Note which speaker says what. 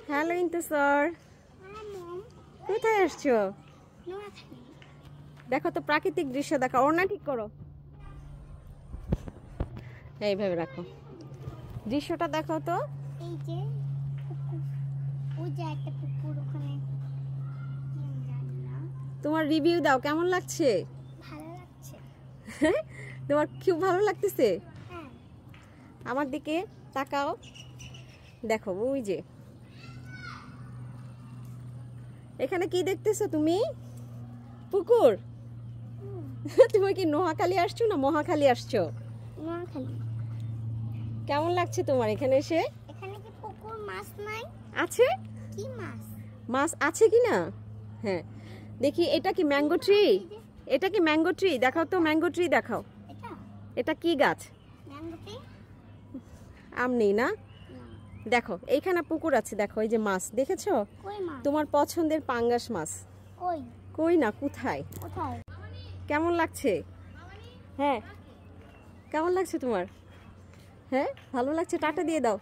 Speaker 1: Hello ইন্তুসর, কোথায় আসছো? দেখো তো প্রাকৃতিক দৃশ্য দেখো। ওড়না ঠিক করো, এইভাবে রাখো। দৃশ্যটা দেখো তো।
Speaker 2: এই যে ওই যে একটা পুকুর ওখানে।
Speaker 1: তোমার রিভিউ দাও, কেমন লাগছে?
Speaker 2: ভালো লাগছে।
Speaker 1: তোমার খুব ভালো লাগতেছে?
Speaker 2: হ্যাঁ।
Speaker 1: আমার দিকে তাকাও, দেখো ওই যে এখানে কি দেখতেছো তুমি? পুকুর। তুমি কি নোয়াখালী আসছো না মহাখালী আসছো?
Speaker 2: নোয়াখালী।
Speaker 1: কেমন লাগছে তোমার এখানে এসে?
Speaker 2: এখানে কি পুকুর মাছ নাই?
Speaker 1: আছে।
Speaker 2: কি মাছ?
Speaker 1: মাছ আছে কি না? হ্যাঁ দেখি। এটা কি ম্যাঙ্গো ট্রি? এটা কি ম্যাঙ্গো ট্রি? দেখাও তো ম্যাঙ্গো ট্রি দেখাও।
Speaker 2: এটা
Speaker 1: এটা কি গাছ?
Speaker 2: Mango tree.
Speaker 1: আম নেই না? দেখো এইখানে পুকুর আছে, দেখো এই যে মাছ দেখেছো?
Speaker 2: কই মাছ?
Speaker 1: তোমার পছন্দের পাঙ্গাস মাছ।
Speaker 2: কই?
Speaker 1: কই না, কোথায়?
Speaker 2: কোথায়?
Speaker 1: কেমন লাগছে? হ্যাঁ কেমন লাগছে তোমার? হ্যাঁ ভালো লাগছে, টাটা দিয়ে দাও।